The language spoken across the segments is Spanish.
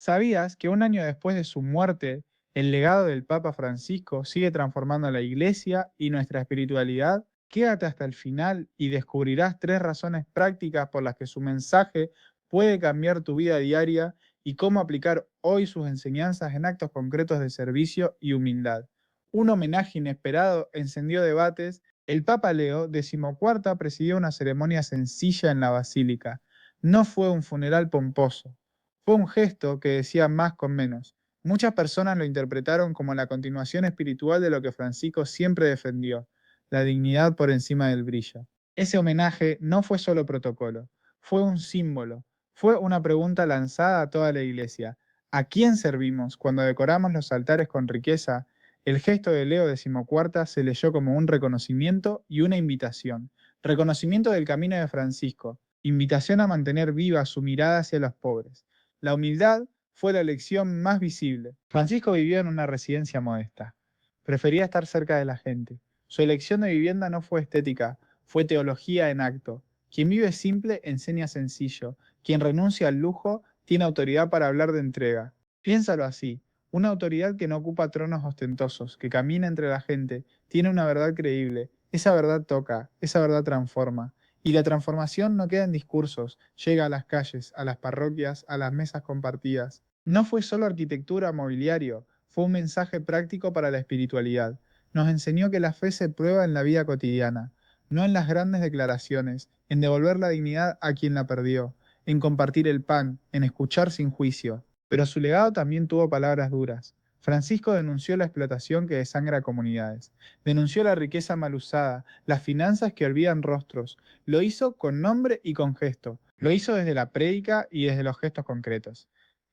¿Sabías que un año después de su muerte, el legado del Papa Francisco sigue transformando la Iglesia y nuestra espiritualidad? Quédate hasta el final y descubrirás tres razones prácticas por las que su mensaje puede cambiar tu vida diaria y cómo aplicar hoy sus enseñanzas en actos concretos de servicio y humildad. Un homenaje inesperado encendió debates. El Papa Leo XIV presidió una ceremonia sencilla en la Basílica. No fue un funeral pomposo. Fue un gesto que decía más con menos. Muchas personas lo interpretaron como la continuación espiritual de lo que Francisco siempre defendió, la dignidad por encima del brillo. Ese homenaje no fue solo protocolo, fue un símbolo, fue una pregunta lanzada a toda la iglesia. ¿A quién servimos cuando decoramos los altares con riqueza? El gesto de Leo XIV se leyó como un reconocimiento y una invitación. Reconocimiento del camino de Francisco, invitación a mantener viva su mirada hacia los pobres. La humildad fue la elección más visible. Francisco vivió en una residencia modesta. Prefería estar cerca de la gente. Su elección de vivienda no fue estética, fue teología en acto. Quien vive simple enseña sencillo. Quien renuncia al lujo tiene autoridad para hablar de entrega. Piénsalo así. Una autoridad que no ocupa tronos ostentosos, que camina entre la gente, tiene una verdad creíble. Esa verdad toca, esa verdad transforma. Y la transformación no queda en discursos, llega a las calles, a las parroquias, a las mesas compartidas. No fue solo arquitectura o mobiliario, fue un mensaje práctico para la espiritualidad. Nos enseñó que la fe se prueba en la vida cotidiana, no en las grandes declaraciones, en devolver la dignidad a quien la perdió, en compartir el pan, en escuchar sin juicio. Pero su legado también tuvo palabras duras. Francisco denunció la explotación que desangra comunidades, denunció la riqueza mal usada, las finanzas que olvidan rostros. Lo hizo con nombre y con gesto. Lo hizo desde la prédica y desde los gestos concretos.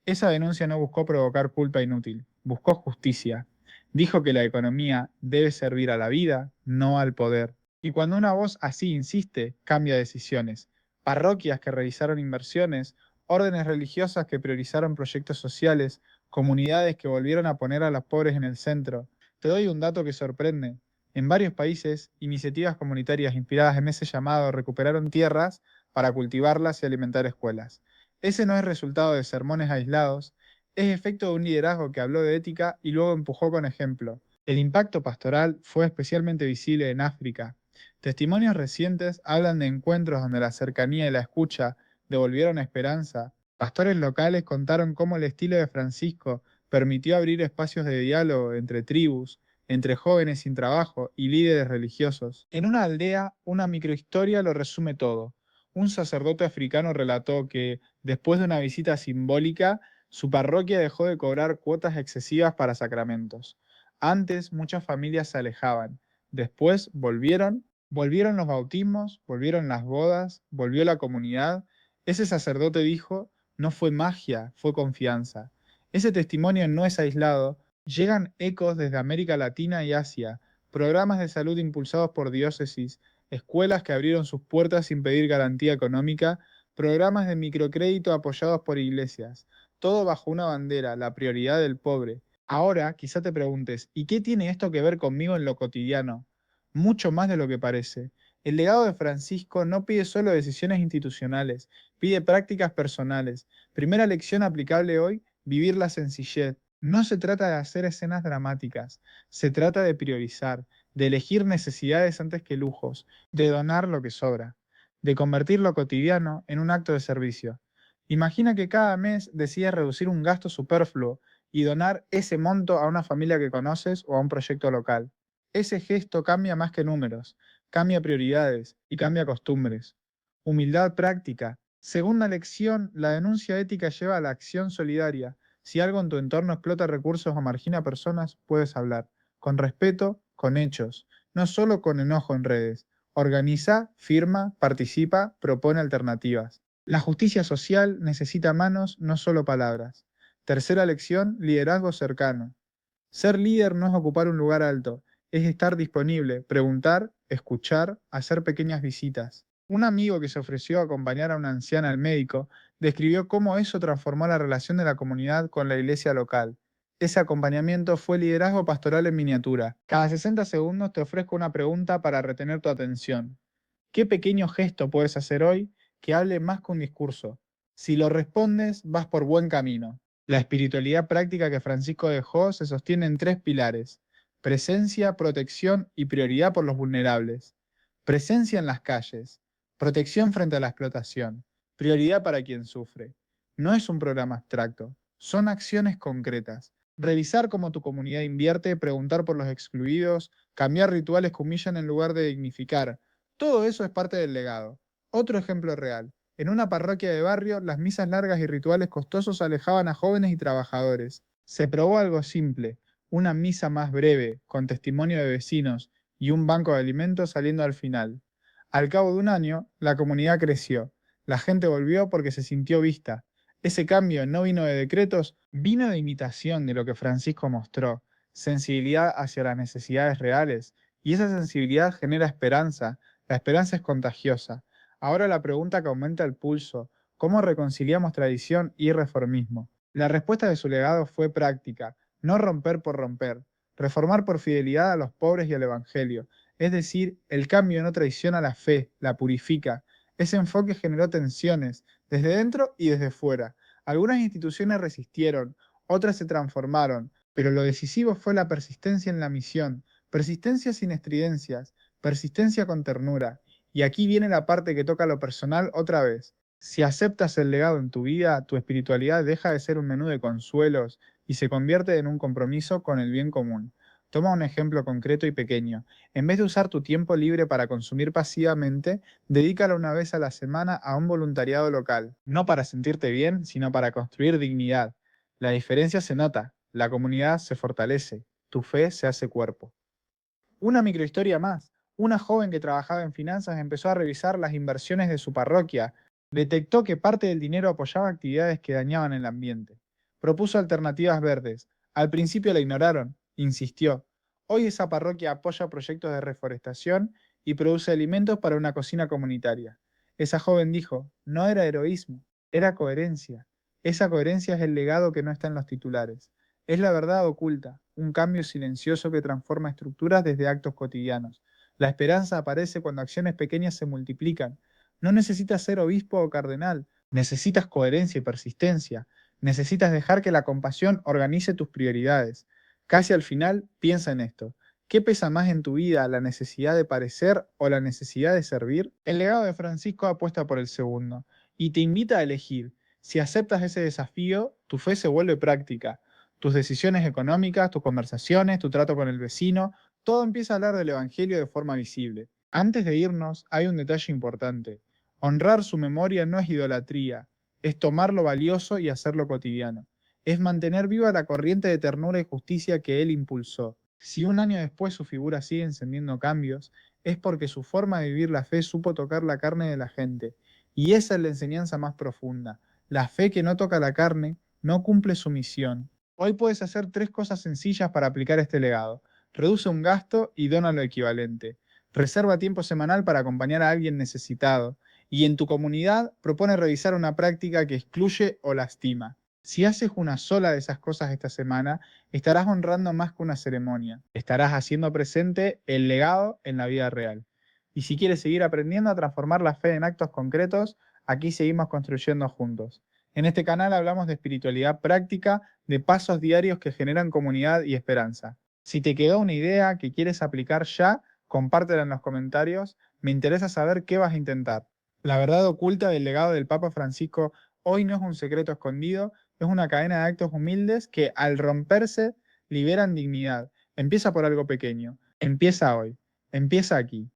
Esa denuncia no buscó provocar culpa inútil, buscó justicia. Dijo que la economía debe servir a la vida, no al poder. Y cuando una voz así insiste, cambia decisiones. Parroquias que realizaron inversiones, órdenes religiosas que priorizaron proyectos sociales, comunidades que volvieron a poner a los pobres en el centro. Te doy un dato que sorprende. En varios países, iniciativas comunitarias inspiradas en ese llamado recuperaron tierras para cultivarlas y alimentar escuelas. Ese no es resultado de sermones aislados, es efecto de un liderazgo que habló de ética y luego empujó con ejemplo. El impacto pastoral fue especialmente visible en África. Testimonios recientes hablan de encuentros donde la cercanía y la escucha devolvieron esperanza. Pastores locales contaron cómo el estilo de Francisco permitió abrir espacios de diálogo entre tribus, entre jóvenes sin trabajo y líderes religiosos. En una aldea, una microhistoria lo resume todo. Un sacerdote africano relató que, después de una visita simbólica, su parroquia dejó de cobrar cuotas excesivas para sacramentos. Antes muchas familias se alejaban, después volvieron los bautismos, volvieron las bodas, volvió la comunidad. Ese sacerdote dijo, no fue magia, fue confianza. Ese testimonio no es aislado, llegan ecos desde América Latina y Asia, programas de salud impulsados por diócesis, escuelas que abrieron sus puertas sin pedir garantía económica, programas de microcrédito apoyados por iglesias, todo bajo una bandera, la prioridad del pobre. Ahora quizá te preguntes, ¿y qué tiene esto que ver conmigo en lo cotidiano? Mucho más de lo que parece. El legado de Francisco no pide solo decisiones institucionales, pide prácticas personales. Primera lección aplicable hoy, vivir la sencillez. No se trata de hacer escenas dramáticas, se trata de priorizar, de elegir necesidades antes que lujos, de donar lo que sobra, de convertir lo cotidiano en un acto de servicio. Imagina que cada mes decides reducir un gasto superfluo y donar ese monto a una familia que conoces o a un proyecto local. Ese gesto cambia más que números, cambia prioridades y cambia costumbres. Humildad práctica. Segunda lección, la denuncia ética lleva a la acción solidaria. Si algo en tu entorno explota recursos o margina personas, puedes hablar. Con respeto, con hechos, no solo con enojo en redes. Organiza, firma, participa, propone alternativas. La justicia social necesita manos, no solo palabras. Tercera lección, liderazgo cercano. Ser líder no es ocupar un lugar alto, es estar disponible, preguntar, escuchar, hacer pequeñas visitas. Un amigo que se ofreció a acompañar a una anciana al médico describió cómo eso transformó la relación de la comunidad con la iglesia local. Ese acompañamiento fue liderazgo pastoral en miniatura. Cada 60 segundos te ofrezco una pregunta para retener tu atención. ¿Qué pequeño gesto puedes hacer hoy que hable más que un discurso? Si lo respondes, vas por buen camino. La espiritualidad práctica que Francisco dejó se sostiene en tres pilares: presencia, protección y prioridad por los vulnerables. Presencia en las calles, protección frente a la explotación, prioridad para quien sufre. No es un programa abstracto, son acciones concretas. Revisar cómo tu comunidad invierte, preguntar por los excluidos, cambiar rituales que humillan en lugar de dignificar. Todo eso es parte del legado. Otro ejemplo real. En una parroquia de barrio, las misas largas y rituales costosos alejaban a jóvenes y trabajadores. Se probó algo simple, una misa más breve, con testimonio de vecinos y un banco de alimentos saliendo al final. Al cabo de un año, la comunidad creció. La gente volvió porque se sintió vista. Ese cambio no vino de decretos, vino de imitación de lo que Francisco mostró, sensibilidad hacia las necesidades reales. Y esa sensibilidad genera esperanza. La esperanza es contagiosa. Ahora la pregunta que aumenta el pulso: ¿cómo reconciliamos tradición y reformismo? La respuesta de su legado fue práctica: no romper por romper, reformar por fidelidad a los pobres y al Evangelio. Es decir, el cambio no traiciona la fe, la purifica. Ese enfoque generó tensiones, desde dentro y desde fuera. Algunas instituciones resistieron, otras se transformaron, pero lo decisivo fue la persistencia en la misión, persistencia sin estridencias, persistencia con ternura. Y aquí viene la parte que toca lo personal otra vez. Si aceptas el legado en tu vida, tu espiritualidad deja de ser un menú de consuelos y se convierte en un compromiso con el bien común. Toma un ejemplo concreto y pequeño. En vez de usar tu tiempo libre para consumir pasivamente, dedícalo una vez a la semana a un voluntariado local. No para sentirte bien, sino para construir dignidad. La diferencia se nota, la comunidad se fortalece, tu fe se hace cuerpo. Una microhistoria más. Una joven que trabajaba en finanzas empezó a revisar las inversiones de su parroquia. Detectó que parte del dinero apoyaba actividades que dañaban el ambiente. Propuso alternativas verdes. Al principio la ignoraron. Insistió. Hoy esa parroquia apoya proyectos de reforestación y produce alimentos para una cocina comunitaria. Esa joven dijo: no era heroísmo, era coherencia. Esa coherencia es el legado que no está en los titulares. Es la verdad oculta, un cambio silencioso que transforma estructuras desde actos cotidianos. La esperanza aparece cuando acciones pequeñas se multiplican. No necesitas ser obispo o cardenal, necesitas coherencia y persistencia. Necesitas dejar que la compasión organice tus prioridades. Casi al final, piensa en esto. ¿Qué pesa más en tu vida, la necesidad de parecer o la necesidad de servir? El legado de Francisco apuesta por el segundo y te invita a elegir. Si aceptas ese desafío, tu fe se vuelve práctica. Tus decisiones económicas, tus conversaciones, tu trato con el vecino, todo empieza a hablar del Evangelio de forma visible. Antes de irnos, hay un detalle importante. Honrar su memoria no es idolatría, es tomar lo valioso y hacerlo cotidiano. Es mantener viva la corriente de ternura y justicia que él impulsó. Si un año después su figura sigue encendiendo cambios, es porque su forma de vivir la fe supo tocar la carne de la gente. Y esa es la enseñanza más profunda. La fe que no toca la carne no cumple su misión. Hoy puedes hacer tres cosas sencillas para aplicar este legado. Reduce un gasto y dona lo equivalente. Reserva tiempo semanal para acompañar a alguien necesitado. Y en tu comunidad propone revisar una práctica que excluye o lastima. Si haces una sola de esas cosas esta semana, estarás honrando más que una ceremonia. Estarás haciendo presente el legado en la vida real. Y si quieres seguir aprendiendo a transformar la fe en actos concretos, aquí seguimos construyendo juntos. En este canal hablamos de espiritualidad práctica, de pasos diarios que generan comunidad y esperanza. Si te quedó una idea que quieres aplicar ya, compártela en los comentarios. Me interesa saber qué vas a intentar. La verdad oculta del legado del Papa Francisco hoy no es un secreto escondido, es una cadena de actos humildes que al romperse liberan dignidad. Empieza por algo pequeño. Empieza hoy. Empieza aquí.